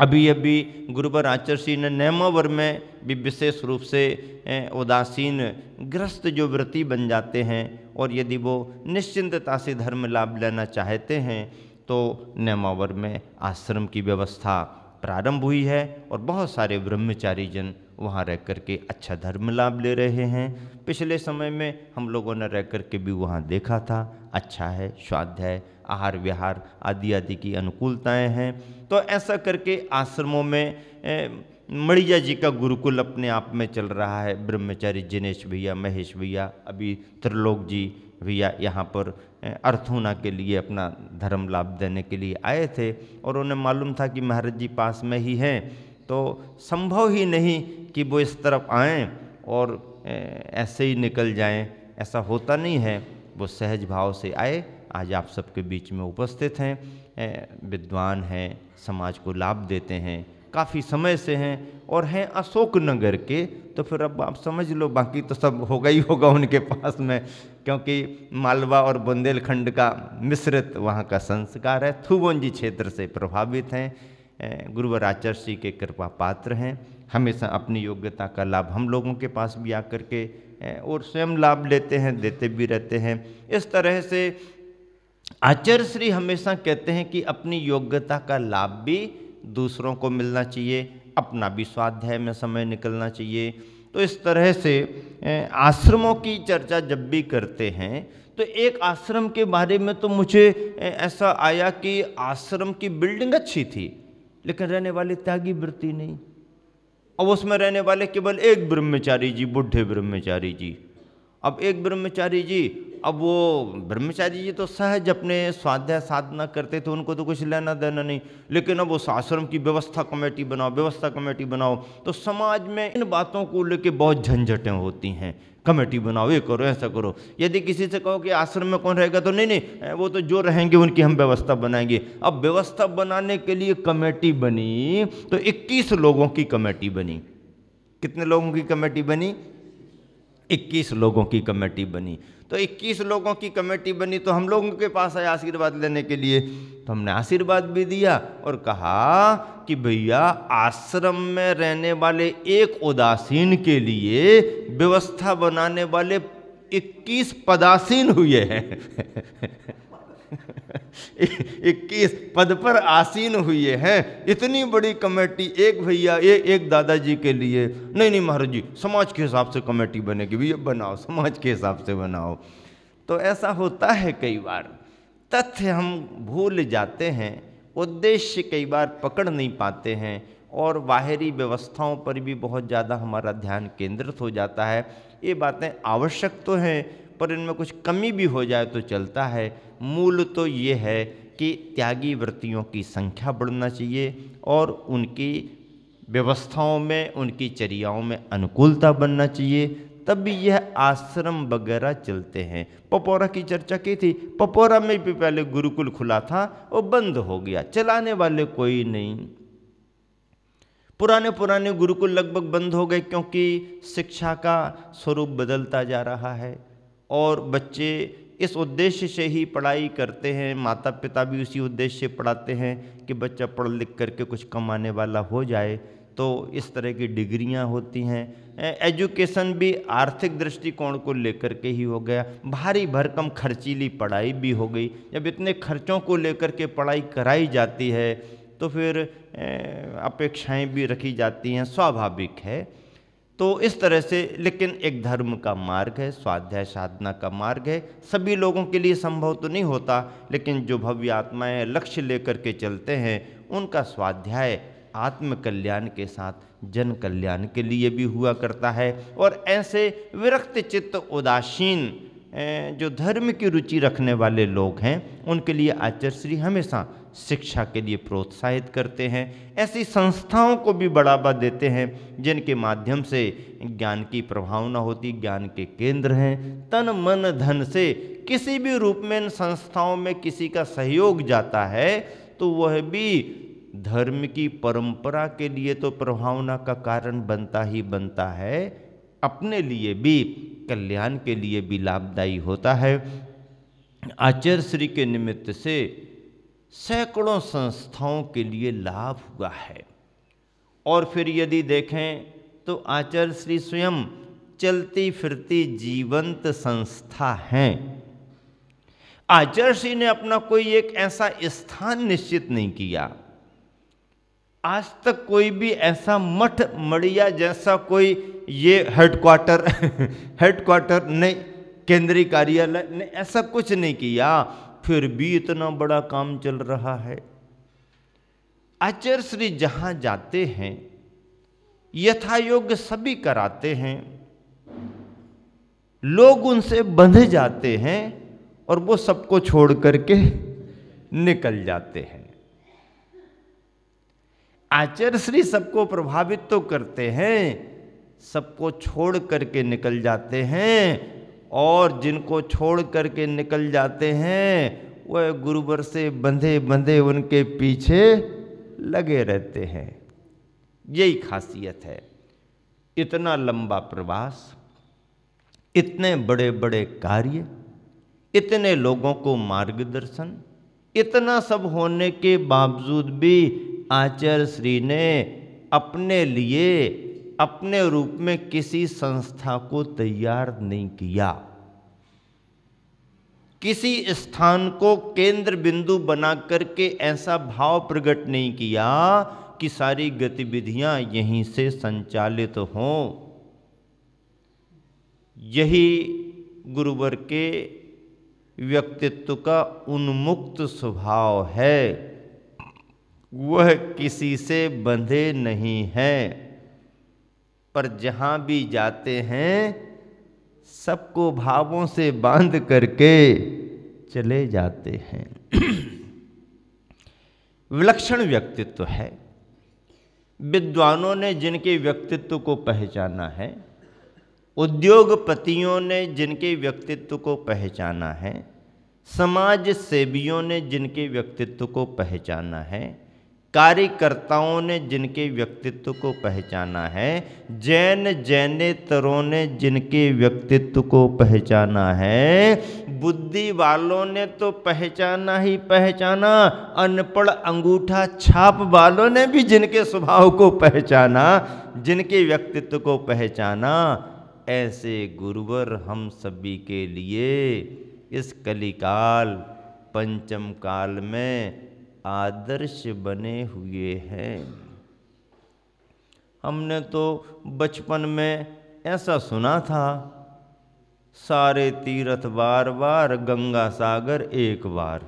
अभी अभी गुरुवर आचार्य ने नेमावर में भी विशेष रूप से उदासीन ग्रस्त जो व्रती बन जाते हैं और यदि वो निश्चिंतता से धर्म लाभ लेना चाहते हैं तो नेमावर में आश्रम की व्यवस्था प्रारंभ हुई है और बहुत सारे ब्रह्मचारी जन वहाँ रह कर के अच्छा धर्म लाभ ले रहे हैं। पिछले समय में हम लोगों ने रह कर के भी वहाँ देखा था, अच्छा है, स्वाध्याय, आहार विहार आदि आदि की अनुकूलताएं हैं। तो ऐसा करके आश्रमों में मणिजा जी का गुरुकुल अपने आप में चल रहा है। ब्रह्मचारी जिनेश भैया, महेश भैया, अभी त्रिलोक जी भैया यहाँ पर अर्थूना के लिए अपना धर्म लाभ देने के लिए आए थे और उन्हें मालूम था कि महाराज जी पास में ही हैं, तो संभव ही नहीं कि वो इस तरफ आएँ और ऐसे ही निकल जाएं, ऐसा होता नहीं है। वो सहज भाव से आए, आज आप सबके बीच में उपस्थित हैं, विद्वान हैं, समाज को लाभ देते हैं, काफ़ी समय से हैं और हैं अशोकनगर के। तो फिर अब आप समझ लो बाकी तो सब होगा ही होगा उनके पास में, क्योंकि मालवा और बुंदेलखंड का मिश्रित वहाँ का संस्कार है। थुबोंजी क्षेत्र से प्रभावित हैं, गुरुवर आचार्य जी के कृपा पात्र हैं, हमेशा अपनी योग्यता का लाभ हम लोगों के पास भी आकर के और स्वयं लाभ लेते हैं, देते भी रहते हैं। इस तरह से आचार्य श्री हमेशा कहते हैं कि अपनी योग्यता का लाभ भी दूसरों को मिलना चाहिए, अपना भी स्वाध्याय में समय निकलना चाहिए। तो इस तरह से आश्रमों की चर्चा जब भी करते हैं तो एक आश्रम के बारे में तो मुझे ऐसा आया कि आश्रम की बिल्डिंग अच्छी थी लेकिन रहने वाले त्यागी वृत्ति नहीं, और उसमें रहने वाले केवल एक ब्रह्मचारी जी, बूढ़े ब्रह्मचारी जी। अब एक ब्रह्मचारी जी, अब वो ब्रह्मचारी जी तो सहज अपने स्वाध्याय साधना करते थे, उनको तो कुछ लेना देना नहीं, लेकिन अब उस आश्रम की व्यवस्था कमेटी बनाओ, व्यवस्था कमेटी बनाओ, तो समाज में इन बातों को लेके बहुत झंझटें होती हैं। कमेटी बनाओ, ये करो, ऐसा करो। यदि किसी से कहो कि आश्रम में कौन रहेगा तो नहीं नहीं, वो तो जो रहेंगे उनकी हम व्यवस्था बनाएंगे। अब व्यवस्था बनाने के लिए कमेटी बनी तो 21 लोगों की कमेटी बनी। कितने लोगों की कमेटी बनी? 21 लोगों की कमेटी बनी। तो 21 लोगों की कमेटी बनी तो हम लोगों के पास आए आशीर्वाद लेने के लिए, तो हमने आशीर्वाद भी दिया और कहा कि भैया आश्रम में रहने वाले एक उदासीन के लिए व्यवस्था बनाने वाले 21 पदासीन हुए हैं 21 पद पर आसीन हुए हैं। इतनी बड़ी कमेटी एक भैया एक दादाजी के लिए, नहीं नहीं महाराज जी समाज के हिसाब से कमेटी बनेगी, भैया बनाओ, समाज के हिसाब से बनाओ। तो ऐसा होता है कई बार, तथ्य हम भूल जाते हैं, उद्देश्य कई बार पकड़ नहीं पाते हैं और बाहरी व्यवस्थाओं पर भी बहुत ज़्यादा हमारा ध्यान केंद्रित हो जाता है। ये बातें आवश्यक तो हैं पर इनमें कुछ कमी भी हो जाए तो चलता है। मूल तो ये है कि त्यागी वृत्तियों की संख्या बढ़ना चाहिए और उनकी व्यवस्थाओं में, उनकी चर्याओं में अनुकूलता बनना चाहिए, तभी यह आश्रम वगैरह चलते हैं। पपौरा की चर्चा की थी, पपौरा में भी पहले गुरुकुल खुला था, वो बंद हो गया, चलाने वाले कोई नहीं। पुराने गुरुकुल लगभग बंद हो गए क्योंकि शिक्षा का स्वरूप बदलता जा रहा है और बच्चे इस उद्देश्य से ही पढ़ाई करते हैं, माता पिता भी उसी उद्देश्य से पढ़ाते हैं कि बच्चा पढ़ लिख करके कुछ कमाने वाला हो जाए। तो इस तरह की डिग्रियां होती हैं। एजुकेशन भी आर्थिक दृष्टिकोण को लेकर के ही हो गया, भारी भरकम खर्चीली पढ़ाई भी हो गई। जब इतने खर्चों को लेकर के पढ़ाई कराई जाती है तो फिर अपेक्षाएं भी रखी जाती हैं, स्वाभाविक है। तो इस तरह से, लेकिन एक धर्म का मार्ग है, स्वाध्याय साधना का मार्ग है, सभी लोगों के लिए संभव तो नहीं होता, लेकिन जो भव्य आत्माएं लक्ष्य लेकर के चलते हैं उनका स्वाध्याय आत्म कल्याण के साथ जन कल्याण के लिए भी हुआ करता है। और ऐसे विरक्त चित्त उदासीन जो धर्म की रुचि रखने वाले लोग हैं उनके लिए आचार्य श्री हमेशा शिक्षा के लिए प्रोत्साहित करते हैं। ऐसी संस्थाओं को भी बढ़ावा देते हैं जिनके माध्यम से ज्ञान की प्रभावना होती, ज्ञान के केंद्र हैं। तन मन धन से किसी भी रूप में इन संस्थाओं में किसी का सहयोग जाता है तो वह भी धर्म की परंपरा के लिए तो प्रभावना का कारण बनता ही बनता है, अपने लिए भी, कल्याण के लिए भी लाभदायी होता है। आचार्य श्री के निमित्त से सैकड़ों संस्थाओं के लिए लाभ हुआ है। और फिर यदि देखें तो आचार्य श्री स्वयं चलती फिरती जीवंत संस्था हैं। आचार्य श्री ने अपना कोई एक ऐसा स्थान निश्चित नहीं किया। आज तक कोई भी ऐसा मठ मड़िया जैसा कोई ये हेडक्वार्टर हेडक्वार्टर नहीं, केंद्रीय कार्यालय ने ऐसा कुछ नहीं किया, फिर भी इतना बड़ा काम चल रहा है। आचार्य श्री जहां जाते हैं यथायोग्य सभी कराते हैं, लोग उनसे बंध जाते हैं और वो सबको छोड़ करके निकल जाते हैं। आचार्य श्री सबको प्रभावित तो करते हैं, सबको छोड़ करके निकल जाते हैं, और जिनको छोड़ करके निकल जाते हैं वह गुरुवर से बंधे बंधे उनके पीछे लगे रहते हैं। यही खासियत है। इतना लंबा प्रवास, इतने बड़े बड़े कार्य, इतने लोगों को मार्गदर्शन, इतना सब होने के बावजूद भी आचार्य श्री ने अपने लिए अपने रूप में किसी संस्था को तैयार नहीं किया, किसी स्थान को केंद्र बिंदु बना करके ऐसा भाव प्रकट नहीं किया कि सारी गतिविधियां यहीं से संचालित हों। यही गुरुवर के व्यक्तित्व का उन्मुक्त स्वभाव है। वह किसी से बंधे नहीं हैं, पर जहां भी जाते हैं सबको भावों से बांध करके चले जाते हैं। विलक्षण व्यक्तित्व है। विद्वानों ने जिनके व्यक्तित्व को पहचाना है, उद्योगपतियों ने जिनके व्यक्तित्व को पहचाना है, समाज सेवियों ने जिनके व्यक्तित्व को पहचाना है, कार्यकर्ताओं ने जिनके व्यक्तित्व को पहचाना है, जैनेतरों ने जिनके व्यक्तित्व को पहचाना है, बुद्धि वालों ने तो पहचाना ही पहचाना, अनपढ़ अंगूठा छाप वालों ने भी जिनके स्वभाव को पहचाना, जिनके व्यक्तित्व को पहचाना, ऐसे गुरुवर हम सभी के लिए इस कलिकाल पंचम काल में आदर्श बने हुए हैं। हमने तो बचपन में ऐसा सुना था, सारे तीर्थ बार बार गंगा सागर एक बार।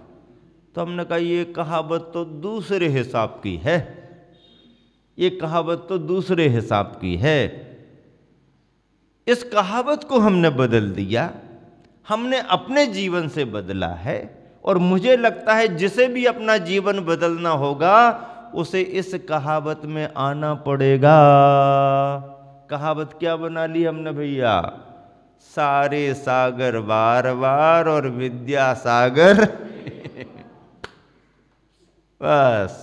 तो हमने कहा ये कहावत तो दूसरे हिसाब की है, ये कहावत तो दूसरे हिसाब की है। इस कहावत को हमने बदल दिया, हमने अपने जीवन से बदला है। और मुझे लगता है जिसे भी अपना जीवन बदलना होगा उसे इस कहावत में आना पड़ेगा। कहावत क्या बना ली हमने भैया? सारे सागर बार बार और विद्या सागर बस,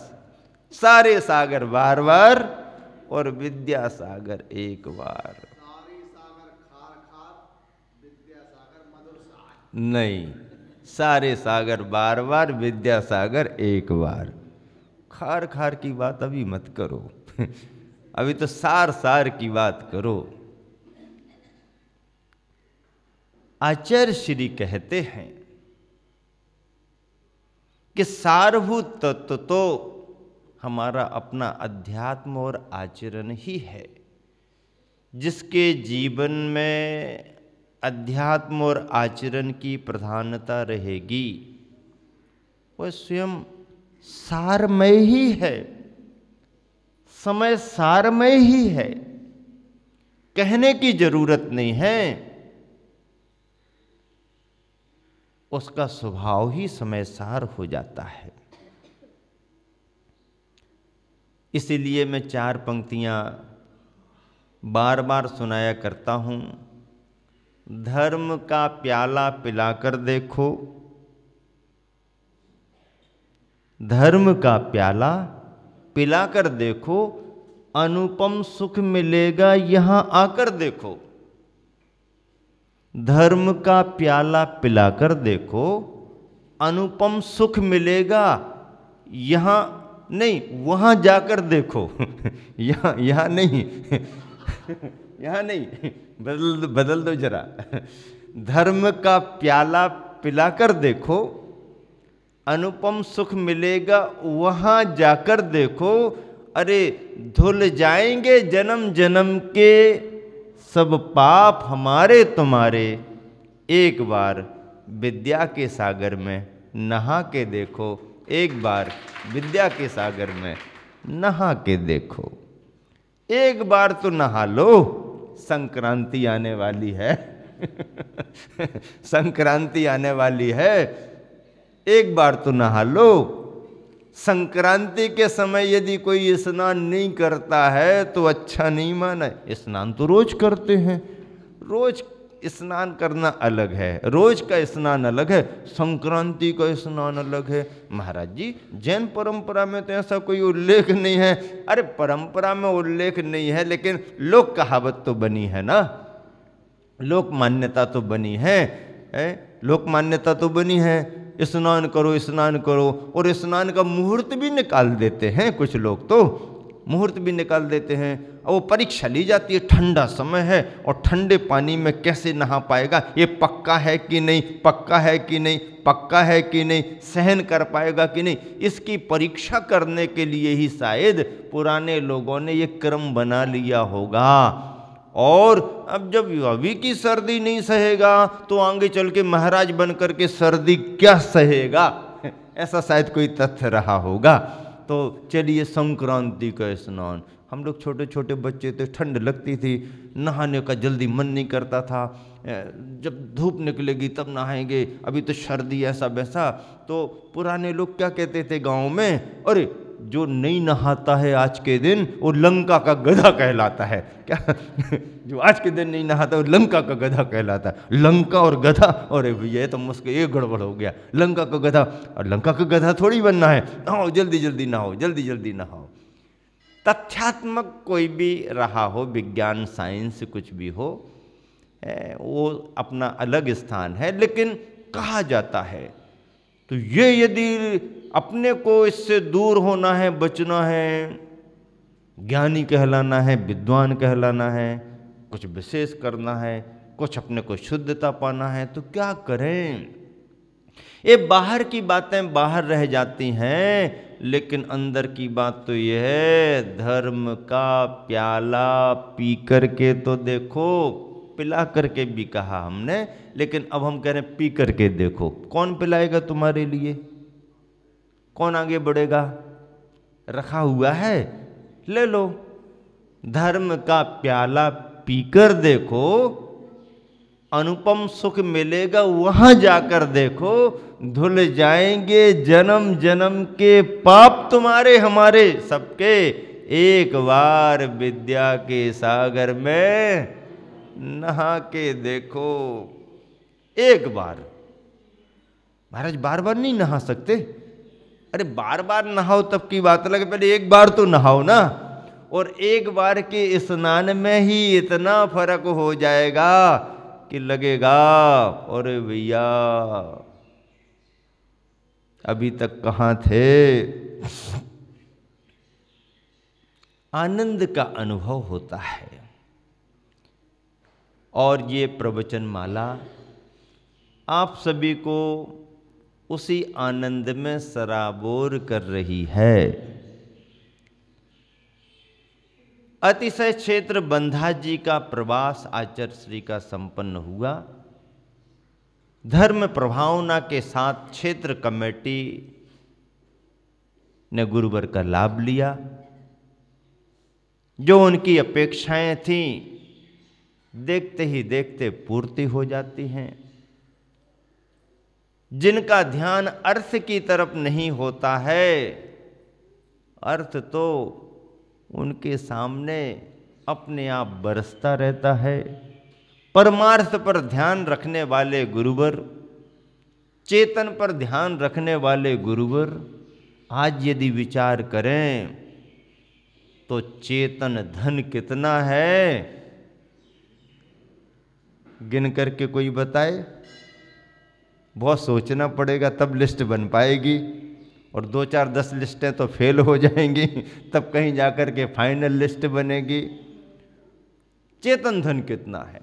सारे सागर बार बार और विद्या सागर एक बार। नहीं, सारे सागर बार बार, विद्या सागर एक बार। खार खार की बात अभी मत करो अभी तो सार सार की बात करो। आचार्य श्री कहते हैं कि सारभूत तत्व तो हमारा अपना अध्यात्म और आचरण ही है। जिसके जीवन में अध्यात्म और आचरण की प्रधानता रहेगी वह स्वयं सारमय ही है, समय सारमय ही है, कहने की जरूरत नहीं है। उसका स्वभाव ही समय सार हो जाता है। इसीलिए मैं 4 पंक्तियां बार बार सुनाया करता हूं। धर्म का प्याला पिलाकर देखो, धर्म का प्याला पिलाकर देखो, अनुपम सुख मिलेगा यहां आकर देखो। धर्म का प्याला पिलाकर देखो, अनुपम सुख मिलेगा यहां नहीं, वहाँ जाकर देखो। यहाँ नहीं। यहाँ नहीं, बदल दो जरा। धर्म का प्याला पिलाकर देखो, अनुपम सुख मिलेगा वहाँ जाकर देखो। अरे धुल जाएंगे जन्म जन्म के सब पाप हमारे तुम्हारे, एक बार विद्या के सागर में नहा के देखो, एक बार विद्या के सागर में नहा के देखो। एक बार तो नहा लो, संक्रांति आने वाली है। संक्रांति आने वाली है, एक बार तो नहा लो। संक्रांति के समय यदि कोई स्नान नहीं करता है तो अच्छा नहीं माना। स्नान तो रोज करते हैं, रोज स्नान करना अलग है, रोज का स्नान अलग है, संक्रांति का स्नान अलग है। महाराज जी, जैन परंपरा में तो ऐसा कोई उल्लेख नहीं है। अरे परंपरा में उल्लेख नहीं है, लेकिन लोक कहावत तो बनी है ना, लोक मान्यता तो बनी है, लोक मान्यता तो बनी है। स्नान करो, स्नान करो, और स्नान का मुहूर्त भी निकाल देते हैं कुछ लोग, तो मुहूर्त भी निकाल देते हैं। और वो परीक्षा ली जाती है, ठंडा समय है और ठंडे पानी में कैसे नहा पाएगा, ये पक्का है कि नहीं, पक्का है कि नहीं, पक्का है कि नहीं, सहन कर पाएगा कि नहीं, इसकी परीक्षा करने के लिए ही शायद पुराने लोगों ने ये क्रम बना लिया होगा। और अब जब अभी की सर्दी नहीं सहेगा तो आगे चल के महाराज बन करके सर्दी क्या सहेगा, ऐसा शायद कोई तथ्य रहा होगा। तो चलिए, संक्रांति का स्नान, हम लोग छोटे छोटे बच्चे थे, ठंड लगती थी, नहाने का जल्दी मन नहीं करता था, जब धूप निकलेगी तब नहाएंगे, अभी तो सर्दी ऐसा वैसा। तो पुराने लोग क्या कहते थे गाँव में, अरे जो नहीं नहाता है आज के दिन वो लंका का गधा कहलाता है। क्या? जो आज के दिन नहीं नहाता वो लंका का गधा कहलाता है। लंका और गधा, अरे भैया ये तो मुश्किल, ये गड़बड़ हो गया। लंका का गधा, और लंका का गधा थोड़ी बनना है। नहाओ, जल्दी जल्दी नहाओ, जल्दी जल्दी नहाओ। तथ्यात्मक कोई भी रहा हो, विज्ञान साइंस कुछ भी हो, वो अपना अलग स्थान है, लेकिन कहा जाता है तो ये यदि अपने को इससे दूर होना है, बचना है, ज्ञानी कहलाना है, विद्वान कहलाना है, कुछ विशेष करना है, कुछ अपने को शुद्धता पाना है, तो क्या करें? ये बाहर की बातें बाहर रह जाती हैं, लेकिन अंदर की बात तो ये है, धर्म का प्याला पी करके तो देखो। पिला करके भी कहा हमने, लेकिन अब हम कह रहे हैं पी करके देखो। कौन पिलाएगा तुम्हारे लिए? कौन आगे बढ़ेगा? रखा हुआ है, ले लो। धर्म का प्याला पीकर देखो, अनुपम सुख मिलेगा वहां जाकर देखो। धुल जाएंगे जन्म जन्म के पाप तुम्हारे हमारे सबके, एक बार विद्या के सागर में नहा के देखो। एक बार। महाराज बार बार नहीं नहा सकते। अरे बार बार नहाओ तब की बात अलग, पहले एक बार तो नहाओ ना। और एक बार के स्नान में ही इतना फर्क हो जाएगा कि लगेगा अरे भैया अभी तक कहाँ थे। आनंद का अनुभव होता है। और ये प्रवचन माला आप सभी को उसी आनंद में सराबोर कर रही है। अतिशय क्षेत्र बंधा जी का प्रवास आचार्य श्री का संपन्न हुआ। धर्म प्रभावना के साथ क्षेत्र कमेटी ने गुरुवर का लाभ लिया। जो उनकी अपेक्षाएं थीं देखते ही देखते पूर्ति हो जाती हैं। जिनका ध्यान अर्थ की तरफ नहीं होता है, अर्थ तो उनके सामने अपने आप बरसता रहता है। परमार्थ पर ध्यान रखने वाले गुरुवर, चेतन पर ध्यान रखने वाले गुरुवर आज यदि विचार करें तो चेतन धन कितना है, गिन करके कोई बताए? बहुत सोचना पड़ेगा तब लिस्ट बन पाएगी। और 2-4-10 लिस्टें तो फेल हो जाएंगी, तब कहीं जाकर के फाइनल लिस्ट बनेगी। चेतन धन कितना है?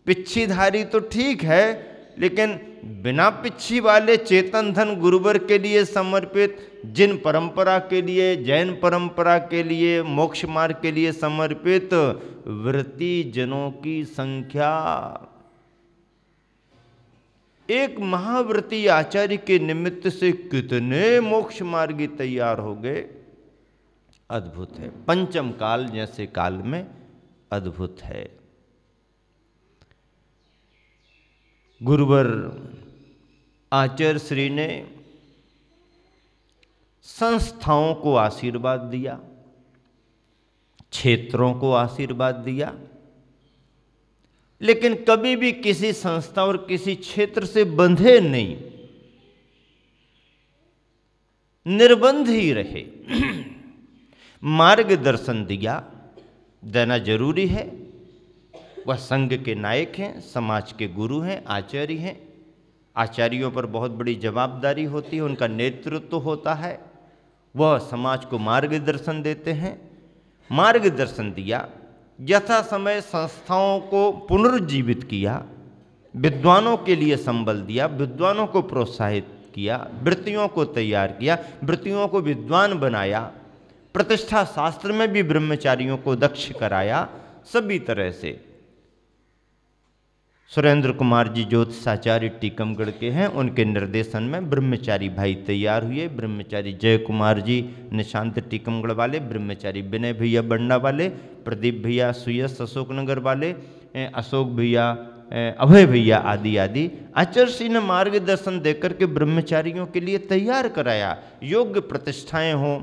पिच्छीधारी तो ठीक है, लेकिन बिना पिच्छी वाले चेतन धन गुरुवर के लिए समर्पित, जिन परंपरा के लिए, जैन परंपरा के लिए, मोक्ष मार्ग के लिए समर्पित व्रती जनों की संख्या, एक महाव्रती आचार्य के निमित्त से कितने मोक्ष मार्गी तैयार हो गए। अद्भुत है। पंचम काल जैसे काल में अद्भुत है। गुरुवर आचार्य श्री ने संस्थाओं को आशीर्वाद दिया, क्षेत्रों को आशीर्वाद दिया, लेकिन कभी भी किसी संस्था और किसी क्षेत्र से बंधे नहीं, निर्बंध ही रहे। मार्गदर्शन दिया, देना जरूरी है। वह संघ के नायक हैं, समाज के गुरु हैं, आचार्य हैं। आचार्यों पर बहुत बड़ी जवाबदारी होती है, उनका नेतृत्व होता है। वह समाज को मार्गदर्शन देते हैं। मार्गदर्शन दिया, यथा समय संस्थाओं को पुनर्जीवित किया, विद्वानों के लिए संबल दिया, विद्वानों को प्रोत्साहित किया, वृत्तियों को तैयार किया, वृत्तियों को विद्वान बनाया, प्रतिष्ठा शास्त्र में भी ब्रह्मचारियों को दक्ष कराया। सभी तरह से सुरेंद्र कुमार जी ज्योतिषाचार्य टीकमगढ़ के हैं, उनके निर्देशन में ब्रह्मचारी भाई तैयार हुए। ब्रह्मचारी जय कुमार जी निशांत टीकमगढ़ वाले, ब्रह्मचारी विनय भैया बंडा वाले, प्रदीप भैया सुयस अशोकनगर वाले, अशोक भैया, अभय भैया आदि आदि आचार्य श्री ने मार्गदर्शन देकर के ब्रह्मचारियों के लिए तैयार कराया। योग्य प्रतिष्ठाएं हों,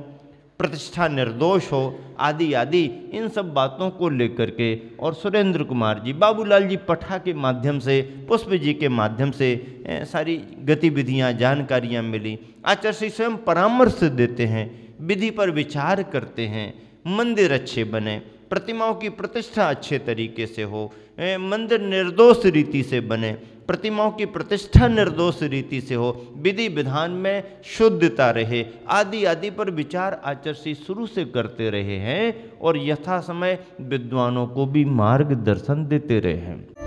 प्रतिष्ठा निर्दोष हो, आदि आदि, इन सब बातों को लेकर के और सुरेंद्र कुमार जी, बाबूलाल जी पठा के माध्यम से, पुष्प जी के माध्यम से सारी गतिविधियां, जानकारियां मिली। आचार्य श्री स्वयं परामर्श देते हैं, विधि पर विचार करते हैं, मंदिर अच्छे बने, प्रतिमाओं की प्रतिष्ठा अच्छे तरीके से हो, मंदिर निर्दोष रीति से बने, प्रतिमाओं की प्रतिष्ठा निर्दोष रीति से हो, विधि विधान में शुद्धता रहे, आदि आदि पर विचार आचार्य श्री शुरू से करते रहे हैं और यथा समय विद्वानों को भी मार्गदर्शन देते रहे हैं।